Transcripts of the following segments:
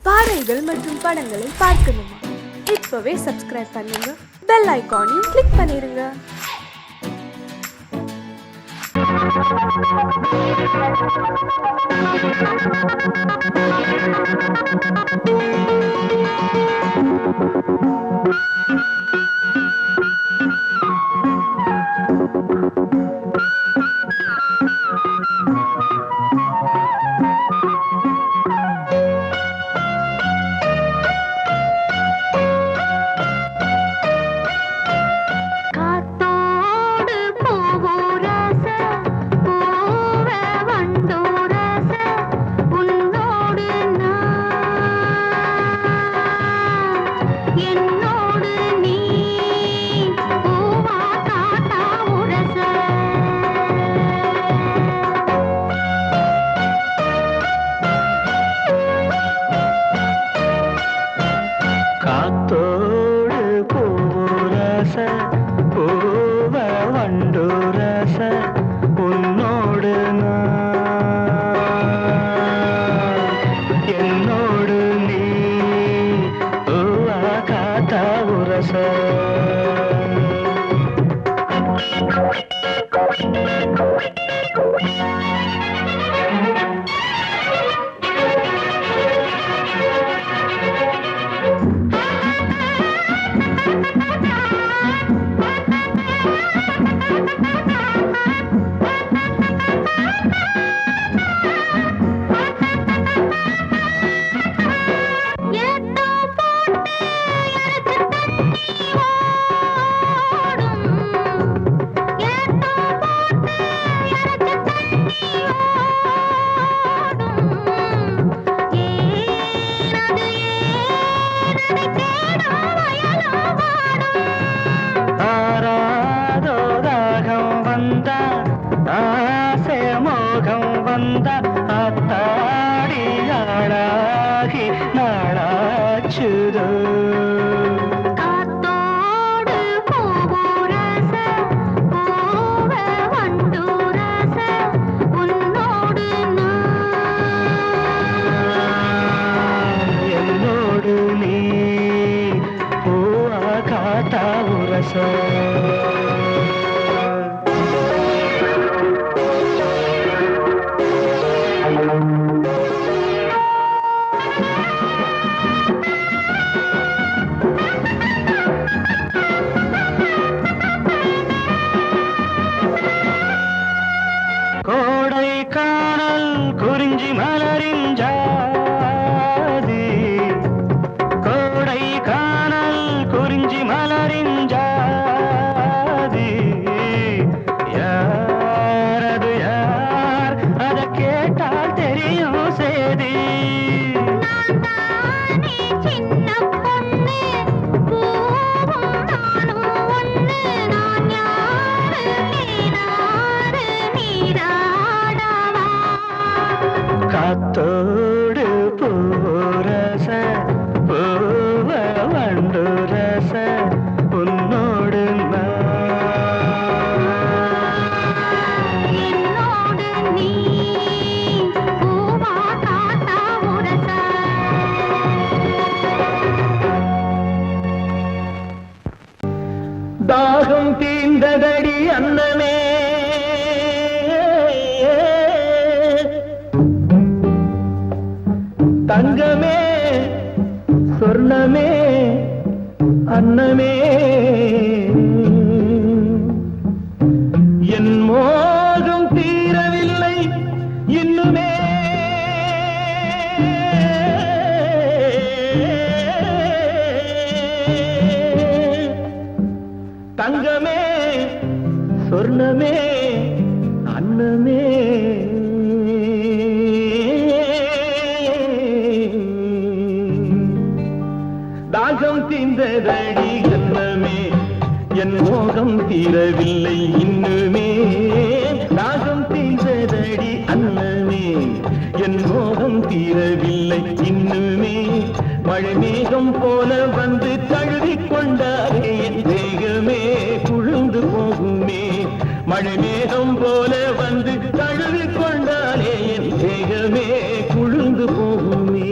பாடல்கள் மற்றும் படங்களை பார்க்கணுமா? இப்பவே சப்ஸ்கிரைப் பண்ணுங்க, பெல் ஐகானையும் கிளிக் பண்ணிருங்க. தாகம் தீர்ந்ததடி அன்னமே, தங்கமே சொர்ணமே அன்னமே, என் மோகம் தீரவில்லை இன்னுமே, தங்கமே சொர்ணமே அன்னமே, தாகம் தீர்ந்ததடி அன்னமே, என் மோகம் தீரவில்லை இன்னுமே, தாகம் தீர்ந்ததடி அன்னமே, என் மோகம் தீரவில்லை இன்னுமே, மழை மேகம் போல வந்து தழுவிக் கொண்டாரே என் தேகமே குழுந்து போகுமே, மழை மேகம் போல வந்து தழுவிக் கொண்டாரே என் தேகமே குழுந்து போகுமே.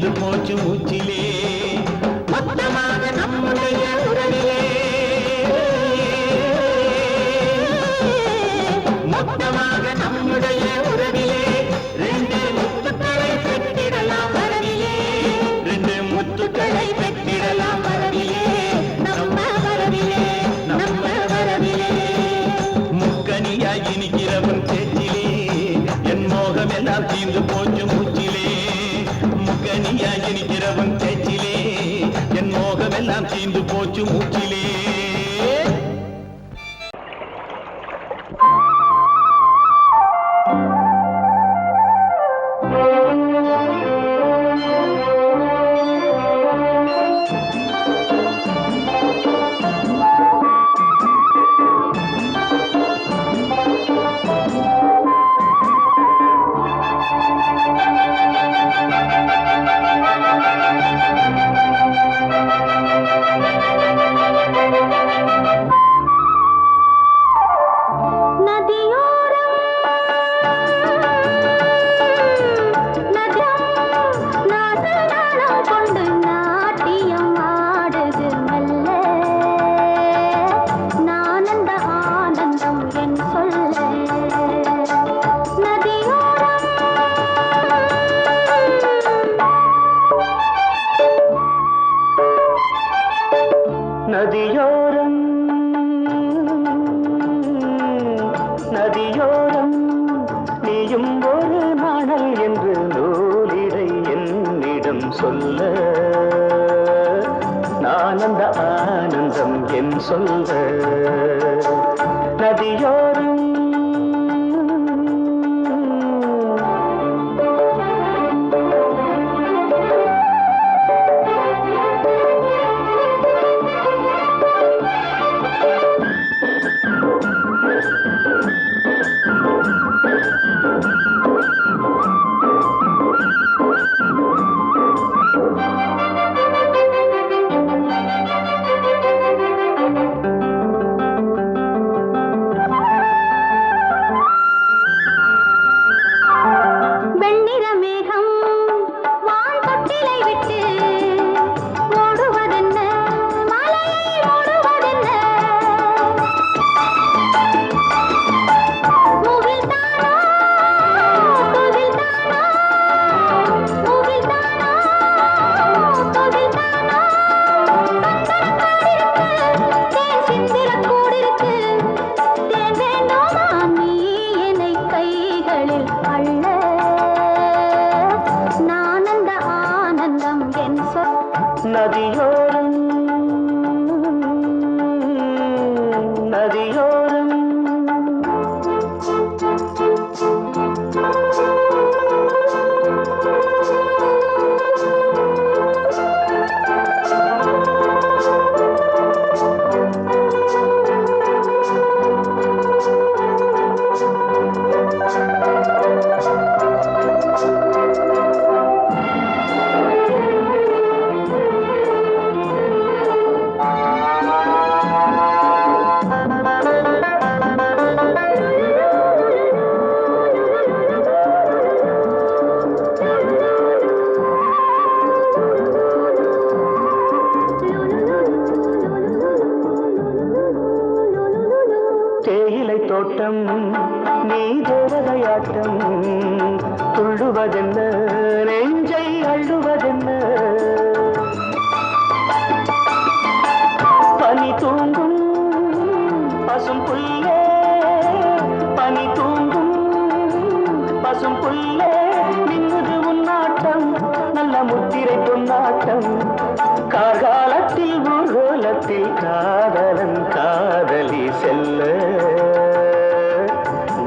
தீர்ந்து போச்சு மூச்சிலே மொத்தமாக நம்முடைய உறவிலே மொத்தமாக நம்முடைய உறவிலே ரெண்டு முத்துக்களை பெற்றிடலாம் வரவிலே ரெண்டு முத்துக்களை பெற்றிடலாம் வரவிலே நம்ம வரவிலே நம்ம வரவிலே முக்கனியாய் இனிக்கிறவன் பேச்சிலே என் மோகம் எல்லாம் தீர்ந்து போச்சு மூச்சிலே முக்கனியாய் இனிக்கிறவன் பேச்சிலே என் மோகம் எல்லாம் தீர்ந்து போச்சு மூச்சிலே நதியோரம் நதியோரம் நீயும் ஒரு நாணல் என்று நூலிடை என்னிடம் சொல்ல நான் அந்த ஆனந்தம் என் சொல்ல நதியோரம் நதியோரம் நதியோரம் தேயிலை தோட்டம் நீ தேவதையாட்டம் துள்ளுவதென்ன நெஞ்சை அள்ளுவதென்ன பனி தூங்கும் பசும் புல்லே பனி தூங்கும் பசும் புல்லே மின்னுது உன்னாட்டம் நல்ல முத்திரை பொன்னாட்டம் கார்காலத்தில் ஊர்வலத்தில் காதலன் காதலி செல்ல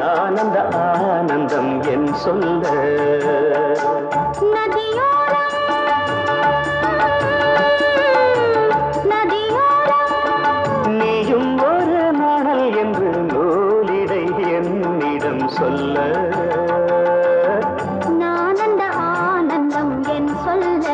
நான் அந்த ஆனந்தம் என் சொல்ல நீயும் ஒரு நாணல் என்று நூலிடை என்னிடம் சொல்ல நான் அந்த ஆனந்தம் என் சொல்ல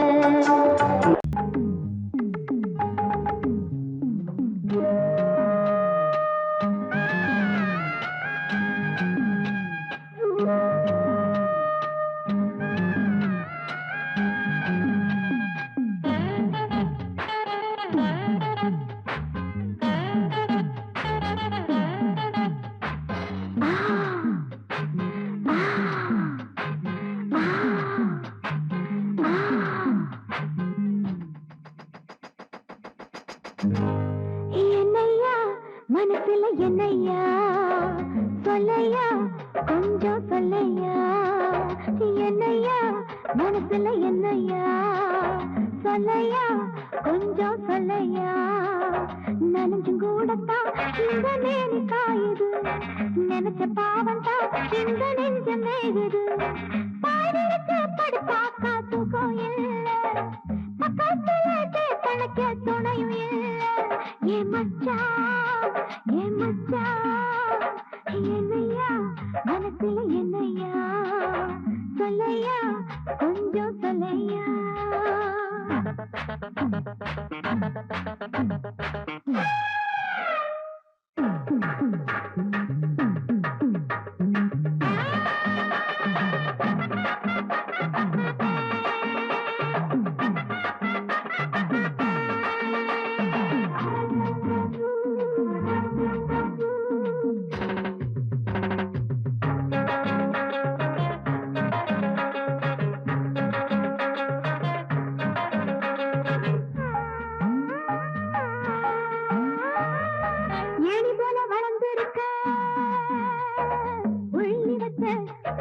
மனசுல என்னையா சொல்லையா கொஞ்சம் சொல்லையா நனைஞ்சும் கூடத்தான் இந்த நேரி காயுது நினைச்ச பாவம் தான் இந்த நெஞ்ச மேகுது பாடிருக்கு படுத்தாக்கா தூக்கம் இல்ல பக்கத்துல கணக்க துணையும் இல்ல ஏ மச்சான் என்னையா மனசுல என்னையா சொல்லையா கொஞ்சம் சொல்லையா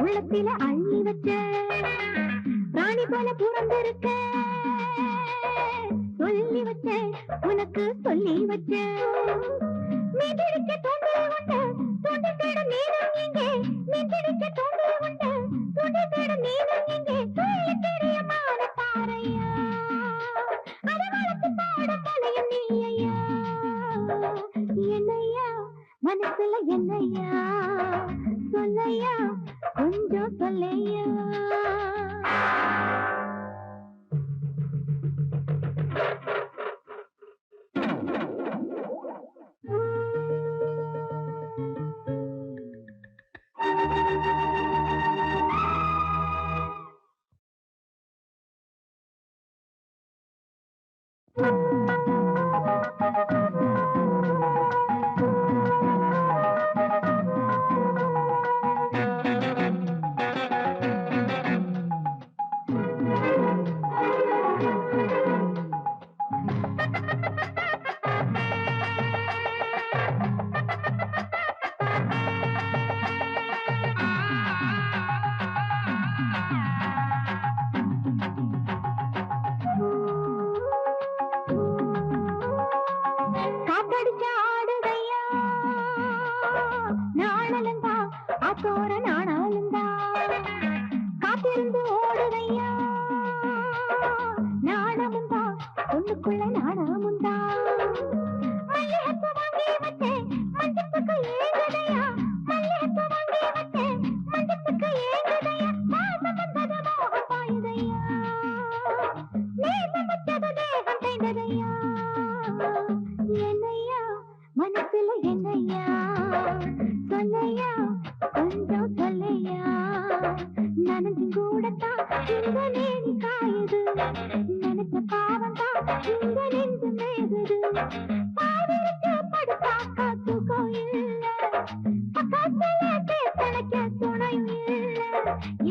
உள்ளத்தில அள்ளி வச்ச ராணி போல புறந்திருக்க சொல்லி வச்ச உனக்கு சொல்லி வச்ச மீதிருக்க தோண்டி உண்ட தோண்டி தேட நீனும் இங்கே மீதிருக்க தோண்டி உண்ட தோண்டி தேட நீனும் இங்கே சொல்லி தெரியமான தாரையா அரவளுக்கு பாட தலையும் நீயா என்னையா மனசுல என்னையா சொல்லையா கொஞ்சம் சொல்லையா ஆத்தோர நாணாலுந்தா காத்திருந்து ஓடுதையா நாணமுந்தா ஒண்ணுக்குள்ள நாணமுந்தா மல்லிகைப்பூ வாங்கி வச்சேன் மஞ்சத்துக்கு ஏங்குதையா மல்லிகைப்பூ வாங்கி வச்சேன் மஞ்சத்துக்கு ஏங்குதையா மாசம் வந்தது மோகம் பாயுதையா நேசம் வச்சது தேகம் செய்ததையா என்னையா மனசுல என்னையா சொல்லையா கொஞ்சம் சொல்லையா நனைஞ்சு கூடத்தான் இந்த நேரி காயுது நினைச்ச பாவம் தான் இந்த நெஞ்சு மேகுது பாடிருக்கு படுத்தாக்கா தூக்கம் இல்ல பக்கத்துல கணக்க துணையும்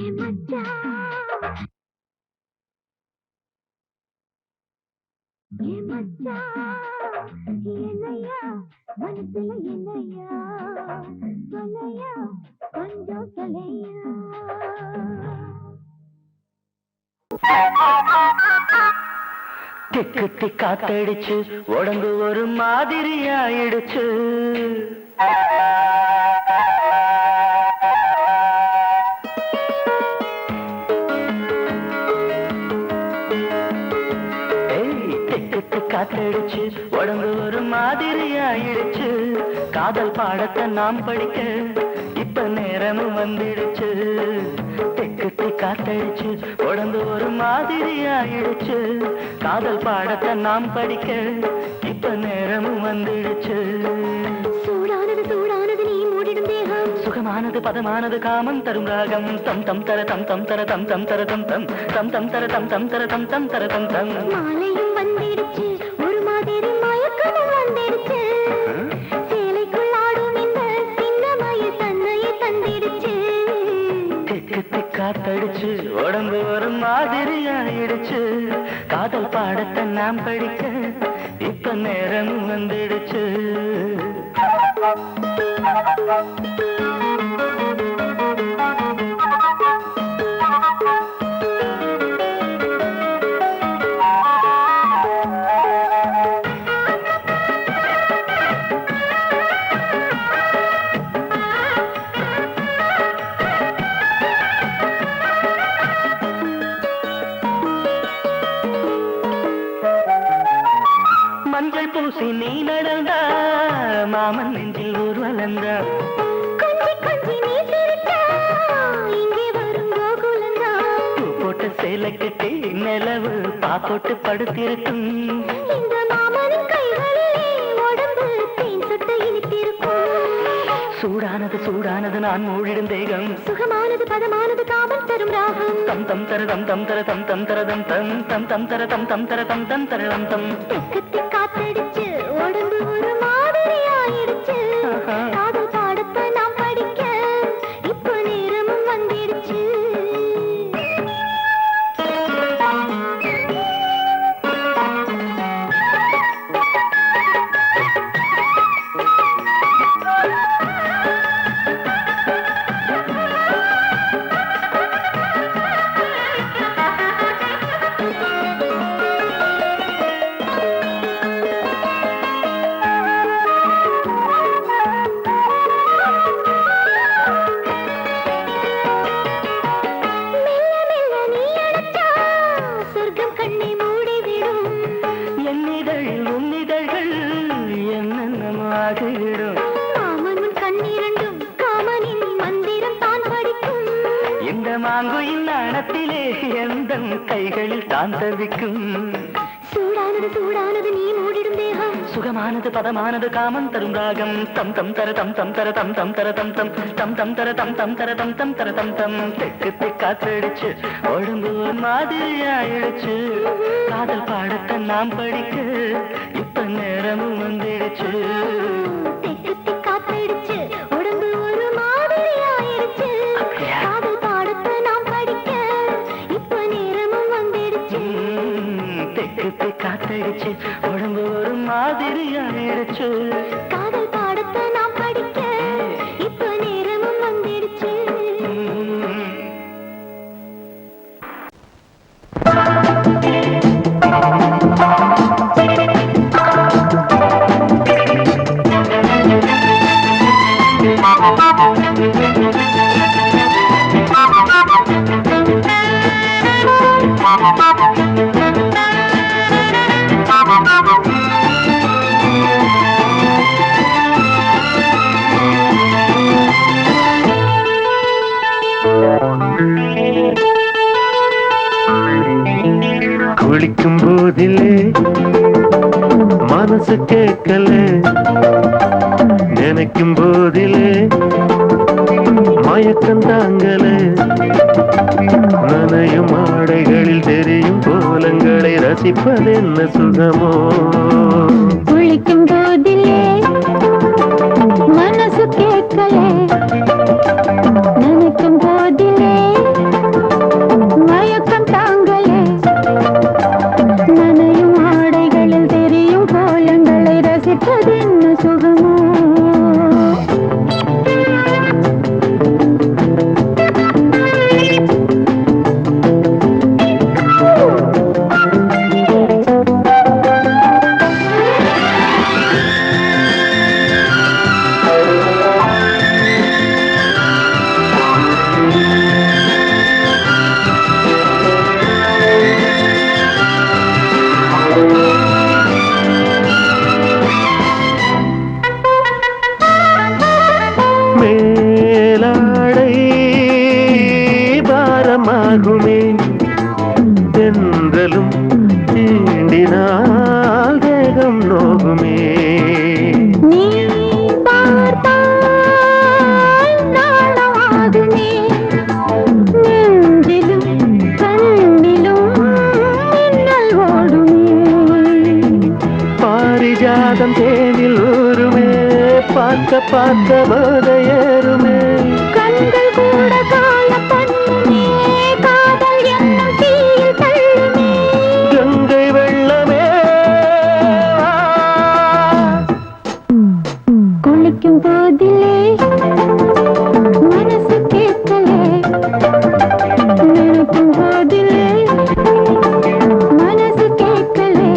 இல்ல ஏ மச்சான் என்னையா மனசுல என்னையா சொல்லையா கொஞ்சம் சொல்லையா திக்கு திக்காத்தடிச்சு உடம்பு ஒரு மாதிரி ஆயிடுச்சு காத்தடிச்சு உடம்பு ஒரு மாதிரி ஆயிடுச்சு காதல் பாடத்தை நாம் படிக்க இப்ப நேரமும் வந்துடுச்சு தெக்கு காத்தடிச்சு உடம்பு ஒரு மாதிரி ஆயிடுச்சு காதல் பாடத்தை நாம் படிக்க இப்ப நேரமும் வந்துடுச்சு சூடானது சூடானது நீ மூடிடும் தேகம் சுகமானது பதமானது காமம் தரும் ராகம் தம் தம் தர தம் தம் தர தம் தம் தர தம் தம் தம் தம் தர தம் தம் தர தம் தம் தர தம் தம் மாலையும் வந்திடுச்சு ஒரு மாதிரி மயக்கமும் வந்துடுச்சு சேலைக்குள் ஆடும் இந்த சின்னமய தன்னையை தந்திடுச்சு திக்கு திக்காத்தடிச்சு உடம்பு ஒரு மாதிரி ஆயிடுச்சு காதல் பாடத்தை நாம் படிக்க இப்ப நேரம் வந்துடுச்சு போட்டு படுத்திருக்கும் இந்த மாமனின் கைகளிலே உடம்பு தேன் சுட்டு இனித்திருக்கும் சூடானது சூடானது நான் மூடிடும் தேகம் சுகமானது பதமானது காமம் தரும் ராகம் தம் தம் தர தம் தம் தர தம் தம் தர தம் தம் தம் தம் தர தம் தம் தர தம் தம் தர தம் தம் தெக்கத்தி காத்தடிச்சு உடம்பு ஒரு மாதிரி ஆயிடுச்சு காதல் பாடத்தை நாம் படிக்க இப்போ நேரமும் வந்துடுச்சு கைகளில் தான் தவிக்கும் சூடானது சூடானது நீ மூடிடும் தேகம் சுகமானது பதமானது காமம் தரும் ராகம் தம் தம் தர தம் தம் தர தம் தம் தர தம் தம் தம் தம் தர தம் தம் தர தம் தம் தர தம் தம் தெக்கு தெக்காத்தடிச்சு உடம்பு மாதிரி ஆயிடுச்சு காதல் பாடத்தை நாம் படிக்க இப்ப நேரமும் வந்துடுச்சு தெக்கு தெக்காத்தடிச்சு உடம்பு ஒரு மாதிரி ஆயிடுச்சு காதல் பாடத்தை நாம் படிக்க இப்ப நேரமும் வந்துடுச்சு தெக்கு காத்தடிச்சு உடம்பு ஒரு மாதிரி ஆயிடுச்சு காதல் பாடத்தை நாம் படிக்க இப்ப நேரமும் வந்துடுச்சு குளிக்கும் போதிலே மனசு கேட்கல நினைக்கும் போதிலே மயக்கம் தாங்கல நனையும் ஆடைகளில் தெரியும் கோலங்களை ரசிப்பது என்ன சுகமோ குளிக்கும் போதிலே மனசு கேட்கல நினைக்கும் போதிலே மயக்கம் தாங்கலே நனையும் ஆடைகளில் தெரியும் கோலங்களை ரசிப்பது என்ன சுகமோ மேலாடை பாரமாகுமே தென்றலும் தீண்டினால் தேகம் நோகுமே நீ பார்த்தால் நாணமாகுமே நெஞ்சிலும் கண்ணிலும் மின்னல் ஓடுமே பாரிஜாதம் தேனில் ஊருமே பார்க்க பார்க்க போதையேறுமே கண்கள் கூட கால பண்ணுமே காதல் என்னும் தீயில் தள்ளுமே கங்கை வெள்ளமே குளிக்கும் போதிலே மனசு கேட்கலே நினைக்கும் போதிலே மனசு கேட்கலே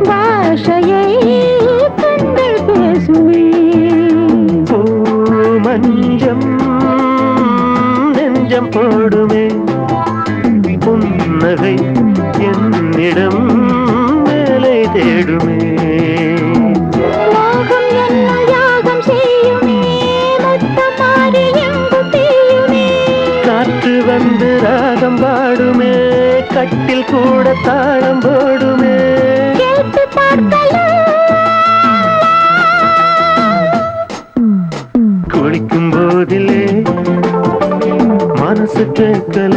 பாஷையை கண்கள் பேசுமே. மஞ்சம் நெஞ்சம் போடுமே, புன்னகை என்னிடம் மேலே தேடுமே. மோகம் என்ன யாகம் செய்யுமே, முத்தம் மாறி எங்கு பெய்யுமே. காற்று வந்து ராகம் பாடுமே, கட்டில் கூட தாளம் போடுமே. கேட்டு பார்க்கலாம். குளிக்கும் போதிலே மனசு கேட்கல.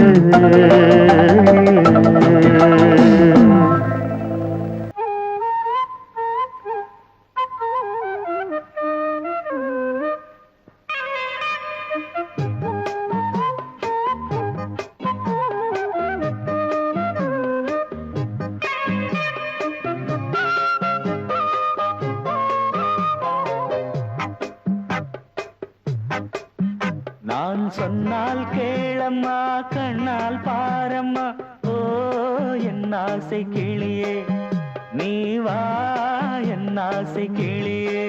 நான் சொன்னால் கேளம்மா, கண்ணால் பாரம்மா. ஓ என் ஆசை கிளியே, நீ வா என் ஆசை கிளியே.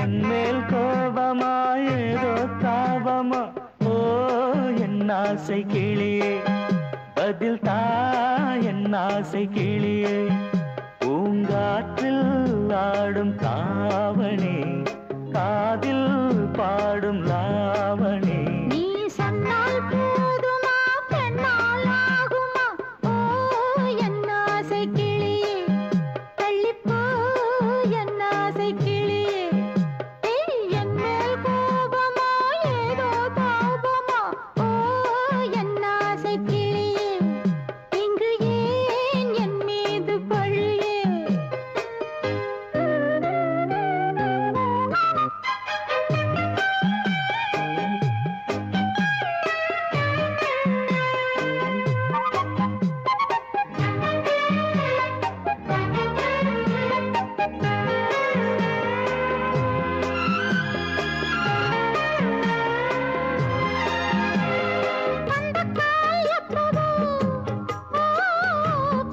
என் மேல் கோபமா ஏதோ தாபமா? ஓ என் ஆசை கிளியே, பதில் தா என் ஆசை கிளியே. பூங்காற்றில் ஆடும் தாவணி, காதில் பாடும் லாவணி. நீ சொன்னால் போதுமா, பெண்ணால் ஆகுமா? ஓ என் ஆசை கிளியே, தள்ளிப்போ என் ஆசை கிளியே. என் மேல் கோபமா ஏதோ தாபமா? ஓ என் ஆசை கிளியே, இங்கு ஏன் என் மீது பழியே?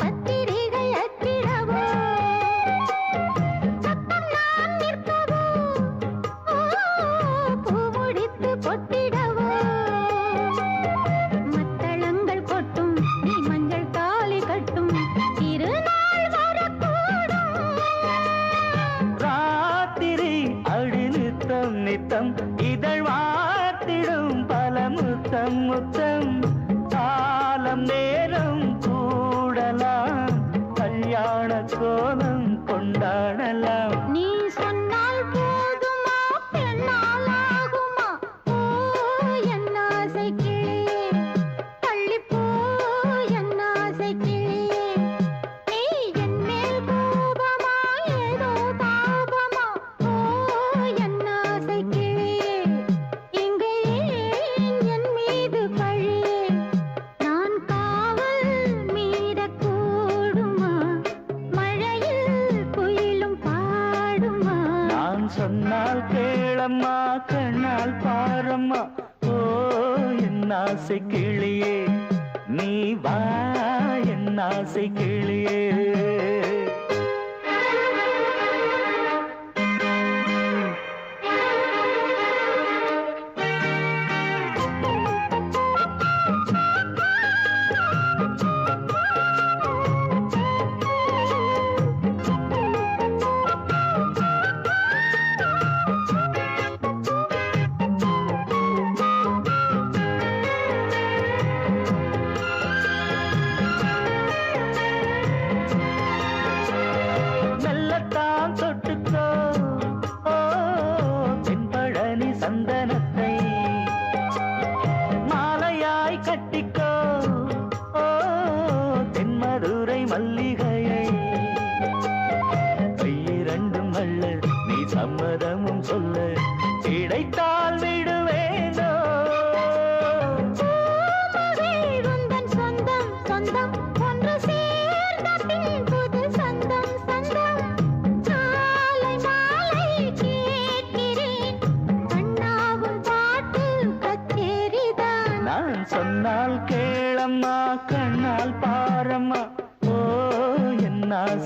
பத்திரிகை அச்சிடவோ, சத்தம் நான் நிற்கவோ, பூ முடித்து பொட்டிடவோ. மத்தளங்கள் கொட்டும், நீ மஞ்சள் தாலி கட்டும், திருநாள் வரக்கூடும். ராத்திரி அடி நித்தம் நித்தம், இதழ் வார்த்திடும் பல முத்தம் முத்தம். காலம் நேரம் கூடலாம், கல்யாண கோலம் கொண்டாடலாம். நீ சொன்னால் போதுமா, பெண்ணால் ஆகுமா? ஓ என் ஆசை கிளியே, தள்ளிப்போ என் ஆசை கிளியே. நீ என் மேல் கோபமா ஏதோ தாபமா? ஓ என் ஆசை கிளியே, இங்கு ஏன் என் மீது பழியே? நான் காவல் மீறக்கூடுமா, மழையில் குயிலும் பாடுமா? நான் சொன்னால் கேளம்மா, கண்ணால் பாரம்மா. ஓ என் ஆசை கிளியே, நீ வா என் ஆசை கிளியே.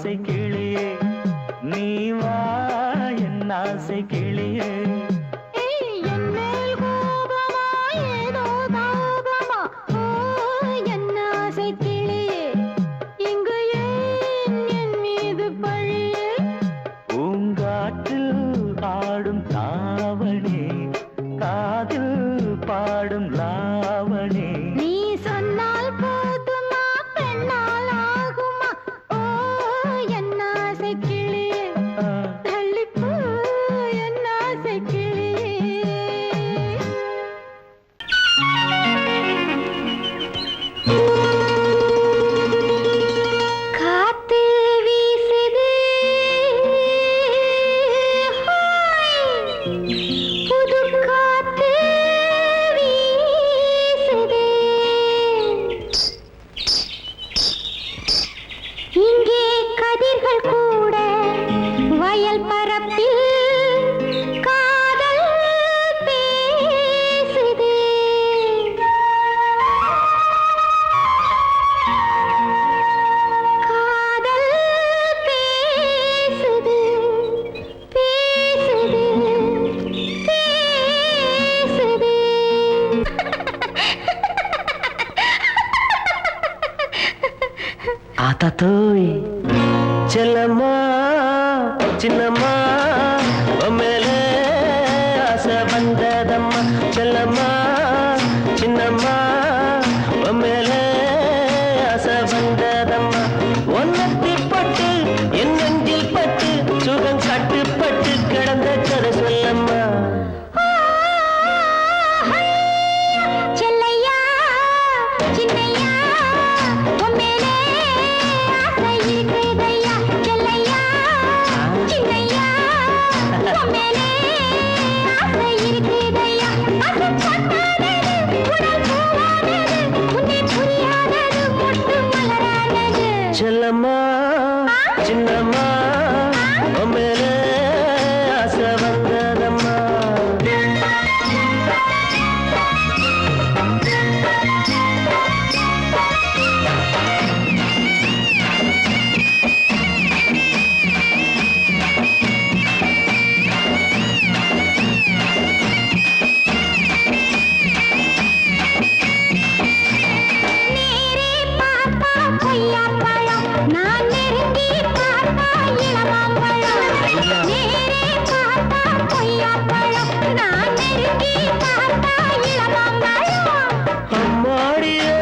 ஆசை கிளியே நீ வா என் ஆசை கிளியே ஆடும் தாவணி காதில் பாடும் லாவணி நீ சொன்னால் போதுமா பெண்ணால் ஆகுமா ஓ என் ஆசை கிளியே தள்ளிப்போ என் ஆசை கிளியே காத்து வீசுது புது காத்து வீசுது இங்கே கதிர்கள் கூட வயல் பரப்பில் காதல் பேசுது காதல் பேசுது பேசுது பேசுது ஆத்தாத்தோய் செல்லம்மா சின்னம்மா மேலே ஆசை வந்ததம்மா செல்லம்மா சின்னம்மா மேலே ஆசை வந்ததம்மா ஒன்னத்தி பட்டு என் நெஞ்சில் பட்டு சுகம் கட்டுப்பட்டு கிடந்த கதை சொல்லம்மா செல்லையா சின்னையா உம்மேலே ஆசை இருக்குதையா செல்லையா சின்னையா உம்மேலே ஆசை இருக்குதையா அது பொன்னானது உடல் பூவானது உன்னை புரியாதது மொட்டு மலரானது செல்லம்மா சின்னம்மா மேலே ஆசை வந்ததம்மா நேரே பார்த்தா கொய்யாப்பழம் நான் நெருங்கி பார்த்தா இளமாம்பழம் நேரே பார்த்தா கொய்யாப்பழம் நான் நெருங்கி பார்த்தா இளமாம்பழம் அம்மாடியே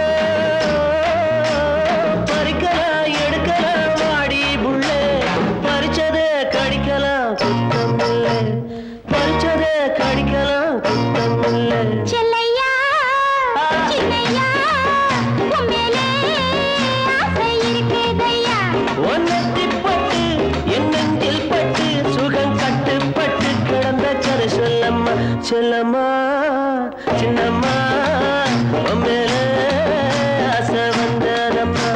பறிக்கலாம் எடுக்கலாம் வாடி புள்ளே பறிச்சதே கடிக்கலாம் குத்தம் இல்லை பறிச்சதே கடிக்கலாம் குத்தம் இல்லை செல்லையா சின்னையா உம்மேலே ஆசை இருக்குதையா ஒன்னத்தி பட்டு என் நெஞ்சில் பட்டு சுகம் கட்டுப்பட்டு கிடந்த கதை சொல்லம்மா செல்லம்மா சின்னம்மா மேலே ஆசை வந்ததம்மா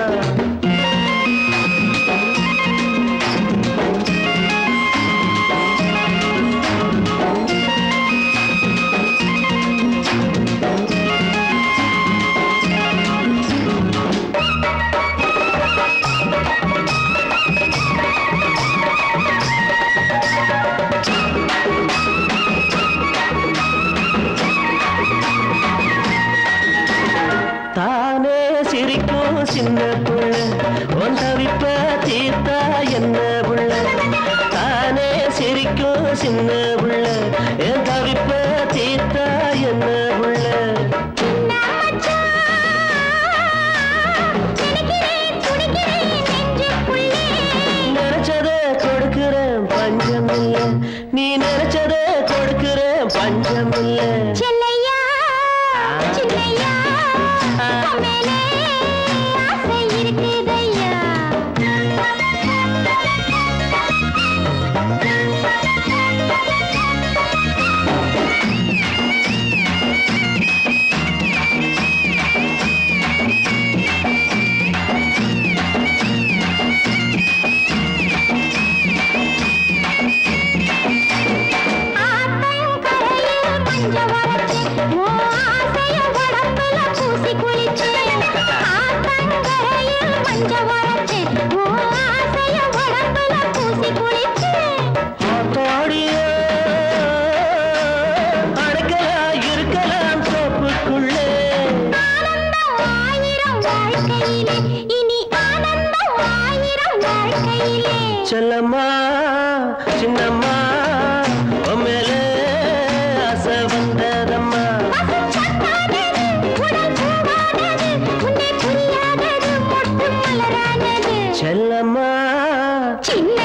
தானே சிரிக்கும் சின்ன புள்ள உன் தவிப்ப தீர்த்தா என்ன புள்ள தானே சிரிக்கும் சின்ன புள்ள என் தவிப்ப தீர்த்தா என்ன புள்ள நினைச்சதை கொடுக்கிறேன் பஞ்சம் இல்லை நீ நினைச்சதை கொடுக்கிறேன் பஞ்சம் இல்லை செல்லையா சின்னையா உம்மேலே ஆசை இருக்குதையா வாழ்க்கையிலே செல்லம்மா சின்னம்மா உண்மையிலே ஆசை வந்ததம்மா பசும்பொன்னானது, உடல் பூவானது, உன்னை புரியாதது மொட்டு மலரானது. செல்லம்மா சின்ன